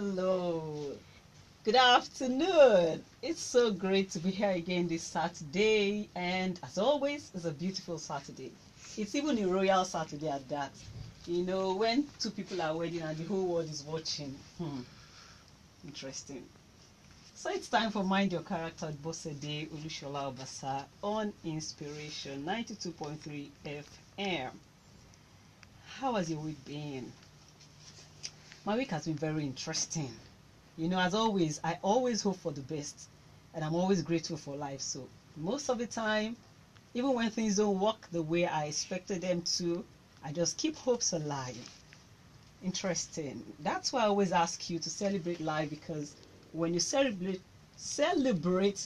Hello. Good afternoon. It's so great to be here again this Saturday, and as always, it's a beautiful Saturday. It's even a royal Saturday at that. You know, when two people are wedding and the whole world is watching. Interesting. So it's time for Mind Your Character at Bosede, Olusola-Obasa on Inspiration 92.3 FM. How has your week been? My week has been very interesting. You know, as always, I always hope for the best, and I'm always grateful for life. So most of the time, even when things don't work the way I expected them to, I just keep hopes alive. Interesting. That's why I always ask you to celebrate life, because when you celebrate,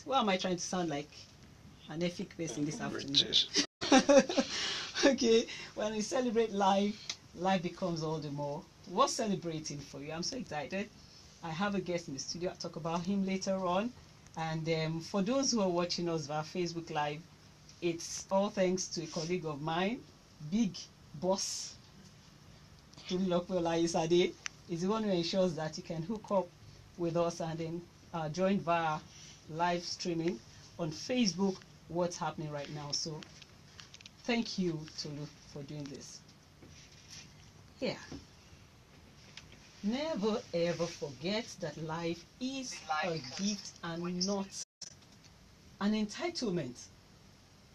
what am I trying to sound like? An epic person this afternoon. Okay, when we celebrate life, life becomes all the more worth celebrating for you. I'm so excited. I have a guest in the studio. I'll talk about him later on. And for those who are watching us via Facebook Live, it's all thanks to a colleague of mine, Big Boss Olusola-Obasa. Is the one who ensures that you can hook up with us and then join via live streaming on Facebook what's happening right now. So thank you, Tolu, for doing this. Yeah. Never ever forget that life is a gift and not an entitlement.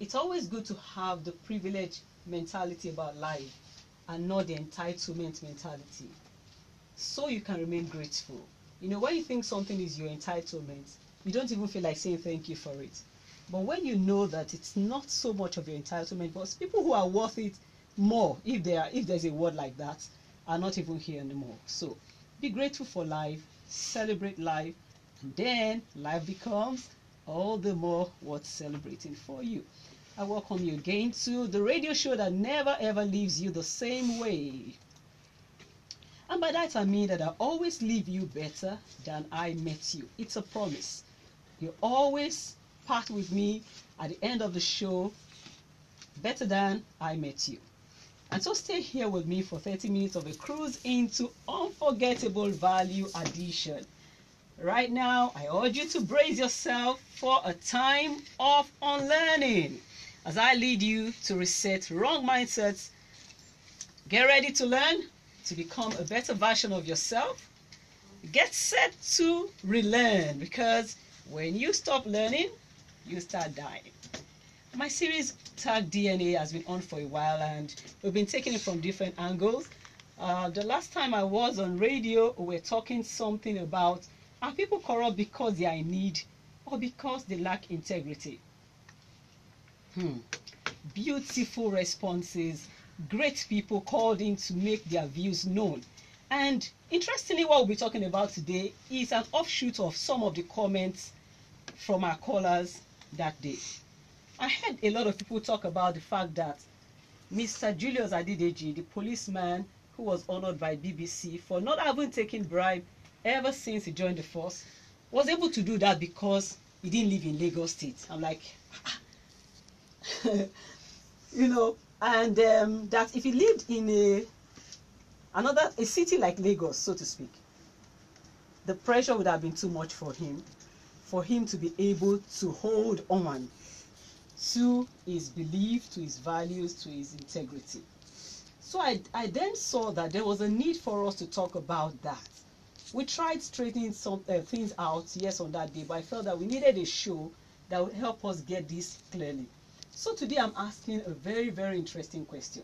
It's always good to have the privilege mentality about life and not the entitlement mentality, so you can remain grateful. You know, when you think something is your entitlement, you don't even feel like saying thank you for it. But when you know that it's not so much of your entitlement, but people who are worth it more, if there's a word like that, are not even here anymore. So be grateful for life, celebrate life, and then life becomes all the more worth celebrating for you. I welcome you again to the radio show that never ever leaves you the same way. And by that I mean that I always leave you better than I met you. It's a promise. You always part with me at the end of the show better than I met you. And so stay here with me for 30 minutes of a cruise into unforgettable value addition. Right now, I urge you to brace yourself for a time of unlearning as I lead you to reset wrong mindsets. Get ready to learn to become a better version of yourself. Get set to relearn, because when you stop learning, you start dying. My series Tag DNA has been on for a while, and we've been taking it from different angles. The last time I was on radio, we were talking something about, are people corrupt because they are in need or because they lack integrity? Beautiful responses. Great people called in to make their views known. And interestingly, what we'll be talking about today is an offshoot of some of the comments from our callers that day. I heard a lot of people talk about the fact that Mr. Julius Adideji, the policeman who was honored by BBC for not having taken bribe ever since he joined the force, was able to do that because he didn't live in Lagos State. I'm like, you know, and that if he lived in a city like Lagos, so to speak, the pressure would have been too much for him to be able to hold on to his belief, to his values, to his integrity. So I then saw that there was a need for us to talk about that. We tried straightening some things out, yes, on that day, but I felt that we needed a show that would help us get this clearly. So today I'm asking a very, very interesting question.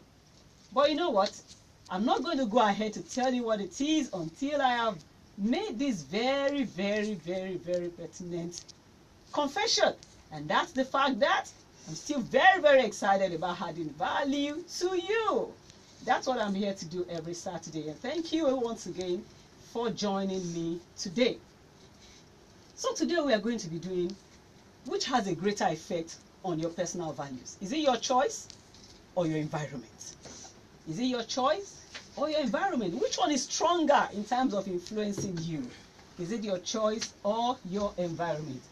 But you know what? I'm not going to go ahead to tell you what it is until I have made this very, very, very, very pertinent confession. And that's the fact that I'm still very, very excited about adding value to you. That's what I'm here to do every Saturday. And thank you once again for joining me today. So today we are going to be doing which has a greater effect on your personal values. Is it your choice or your environment? Is it your choice or your environment? Which one is stronger in terms of influencing you? Is it your choice or your environment?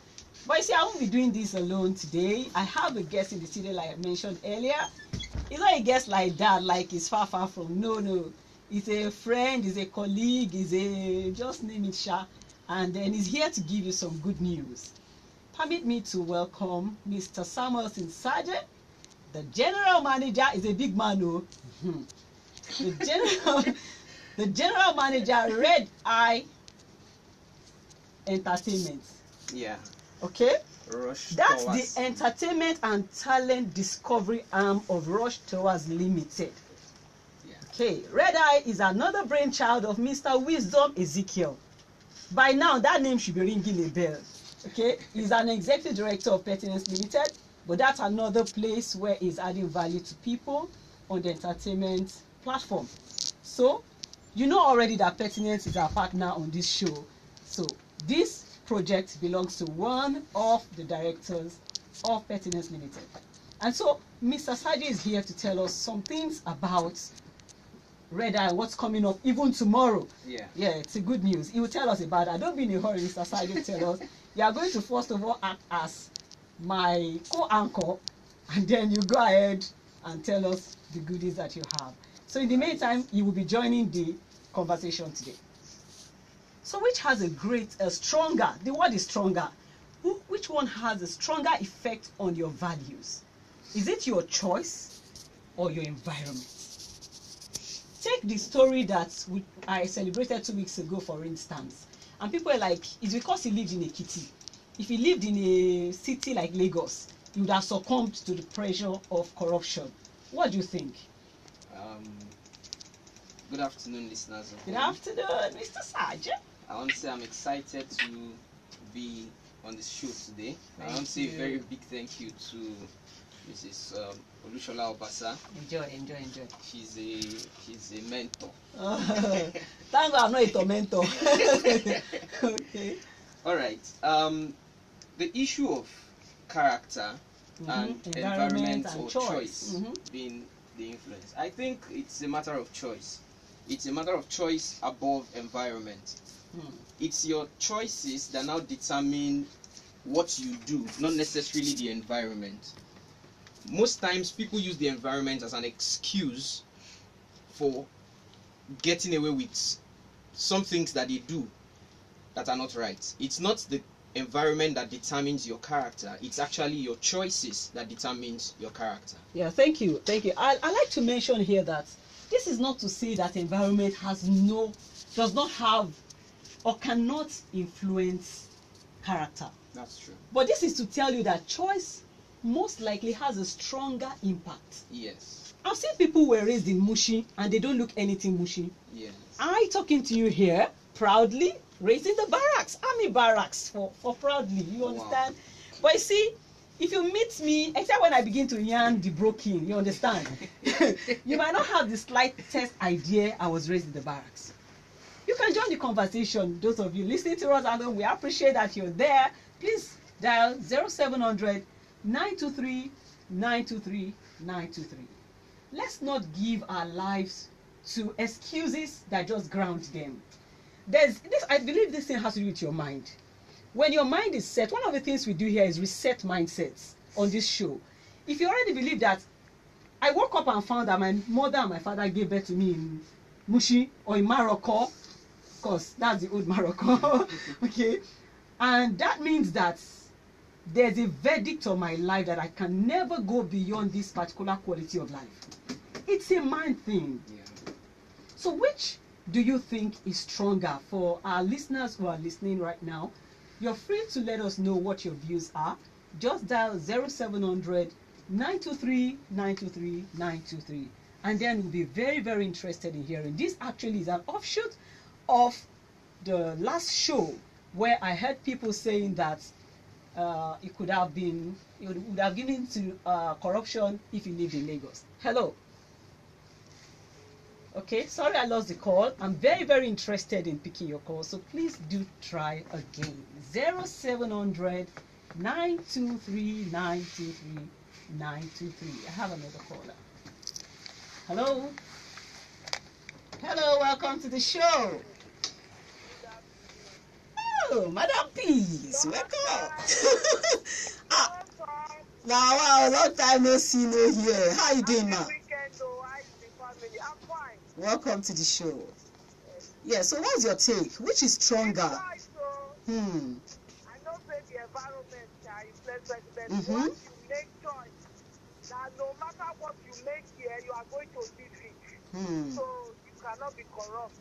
But you see, I won't be doing this alone today. I have a guest in the studio, like I mentioned earlier. It's not a guest like that, like it's far, far from. No. He's a friend, he's a colleague, he's a, just name it, Sha. And then he's here to give you some good news. Permit me to welcome Mr. Samuelson Sargent. The general manager is a big man, oh. The general manager, Red Eye Entertainment. Yeah. Okay? Rush That's Towers. the entertainment and talent discovery arm of Rush Towers Limited. Yeah. Okay, Red Eye is another brainchild of Mr. Wisdom Ezekiel. By now, that name should be ringing a bell. Okay, he's an executive director of Pertinence Limited, but that's another place where he's adding value to people on the entertainment platform. So, you know already that Pertinence is our partner on this show. So, this project belongs to one of the directors of Pertinence Limited. And so, Mr. Saji is here to tell us some things about Red Eye, what's coming up even tomorrow. Yeah. Yeah, it's a good news. He will tell us about that. Don't be in a hurry, Mr. Saji, tell us. You are going to first of all act as my co-anchor, and then you go ahead and tell us the goodies that you have. So in the meantime, you will be joining the conversation today. So which has a stronger, the word is stronger. Which one has a stronger effect on your values? Is it your choice or your environment? Take the story that I celebrated 2 weeks ago, for instance. And people are like, it's because he lived in a kitty. If he lived in a city like Lagos, he would have succumbed to the pressure of corruption. What do you think? Good afternoon, listeners. Good afternoon, Mr. Sargent. I want to say I'm excited to be on this show today. I want to say a very big thank you to Mrs. Olusola-Obasa. Enjoy. She's a mentor. Thank God I'm not a tormentor. Okay. All right. The issue of character and environment and or choice being the influence. I think it's a matter of choice. It's a matter of choice above environment. It's your choices that now determine what you do, not necessarily the environment. Most times people use the environment as an excuse for getting away with some things that they do that are not right. It's not the environment that determines your character. It's actually your choices that determines your character. Yeah, thank you. I like to mention here that this is not to say that environment does not have or cannot influence character. That's true. But this is to tell you that choice most likely has a stronger impact. Yes. I've seen people who were raised in Mushi and they don't look anything Mushi. Yes. I talking to you here proudly raised in the barracks, army barracks for proudly. You understand? Wow. But you see, if you meet me, except when I begin to yarn the broken, you understand? You might not have the slightest idea I was raised in the barracks. You can join the conversation, those of you listening to us at home. We appreciate that you're there. Please dial 0700 923 923 923. Let's not give our lives to excuses that just ground them. I believe this thing has to do with your mind. When your mind is set, one of the things we do here is reset mindsets on this show. If you already believe that I woke up and found that my mother and my father gave birth to me in Mushi or in Morocco, of course, that's the old Morocco, okay? And that means that there's a verdict on my life that I can never go beyond this particular quality of life. It's a mind thing. Yeah. So which do you think is stronger? For our listeners who are listening right now, you're free to let us know what your views are. Just dial 0700 923 923 923. And then we'll be very, very interested in hearing. This actually is an offshoot of the last show where I heard people saying that it would have given to corruption if you lived in Lagos. Hello. Okay, sorry I lost the call. I'm very, very interested in picking your call, so please do try again. 0700 923 923 923. I have another caller. Hello. Hello, welcome to the show. Oh, Madam Peace, welcome. Wow, long time no see no here. How you doing, ma? I'm fine. Welcome to the show. Yeah, so what's your take? Which is stronger? Right, so, I know that the environment is less president. Once you make choice, that no matter what you make here, you are going to live it. So you cannot be corrupt.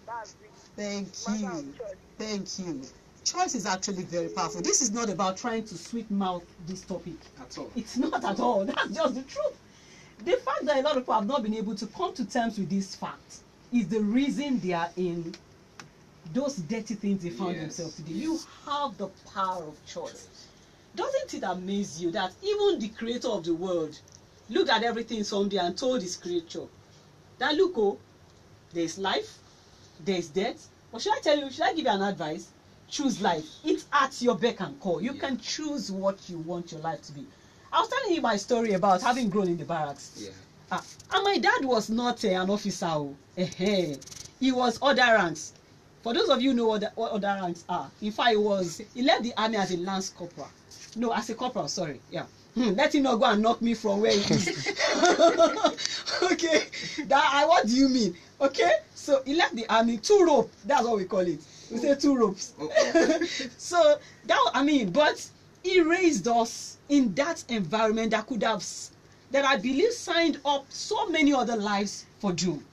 That's it. Thank you. Thank you. Choice is actually very powerful. This is not about trying to sweet mouth this topic. At all. It's not at all. That's just the truth. The fact that a lot of people have not been able to come to terms with this fact is the reason they are in those dirty things they found themselves today. You have the power of choice. Doesn't it amaze you that even the creator of the world looked at everything someday and told his creature that, look, oh, there's life, there's death. But should I give you an advice? Choose life. It's at your beck and call. You can choose what you want your life to be. I was telling you my story about having grown in the barracks. Yeah. And my dad was not an officer. He was other ranks. For those of you who know what other ranks are, in fact, he left the army as a lance corporal. No, as a corporal, sorry. Yeah. Let him not go and knock me from where he is. Okay. What do you mean? Okay. So he left the army, 2 ropes. That's what we call it. We say 2 ropes. So but he raised us in that environment that I believe signed up so many other lives for doom.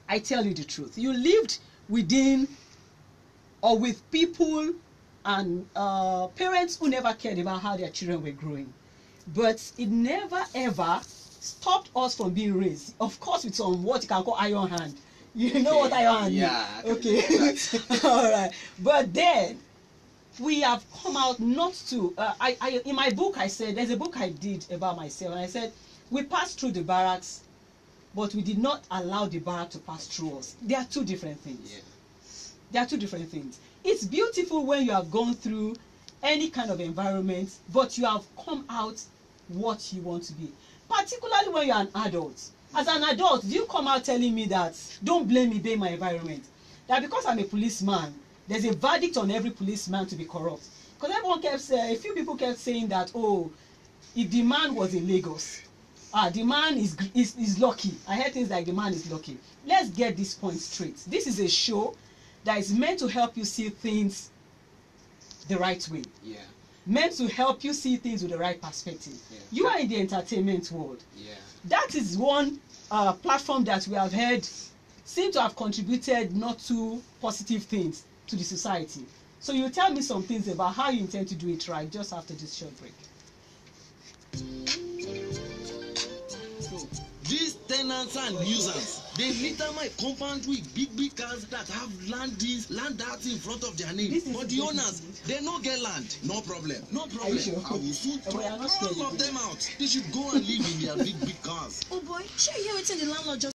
I tell you the truth. You lived within or with people and parents who never cared about how their children were growing. But it never ever stopped us from being raised. Of course, with some what you can call iron hand. You know what iron hand is? Yeah. Okay. All right. But then we have come out not to. In my book, I said there's a book I did about myself, and I said we passed through the barracks, but we did not allow the barrack to pass through us. They are 2 different things. Yeah. They are 2 different things. It's beautiful when you have gone through any kind of environment, but you have come out what you want to be. Particularly when you're an adult. As an adult, do you come out telling me that don't blame me, blame my environment? That because I'm a policeman, there's a verdict on every policeman to be corrupt. Because everyone kept saying, a few people kept saying that, oh, if the man was in Lagos, the man is lucky. I heard things like the man is lucky. Let's get this point straight. This is a show that is meant to help you see things the right way. Yeah. Meant to help you see things with the right perspective. Yeah. You are in the entertainment world. Yeah. That is one platform that we have heard seem to have contributed not to positive things to the society. So you tell me some things about how you intend to do it right just after this short break. These tenants and nuisance, they litter my compound with big cars that have land that in front of their name. But the owners, they no get land. No problem. Sure? I will soon throw all of them out. They should go and live in their big cars. Oh boy, sure you hear wetin the landlord just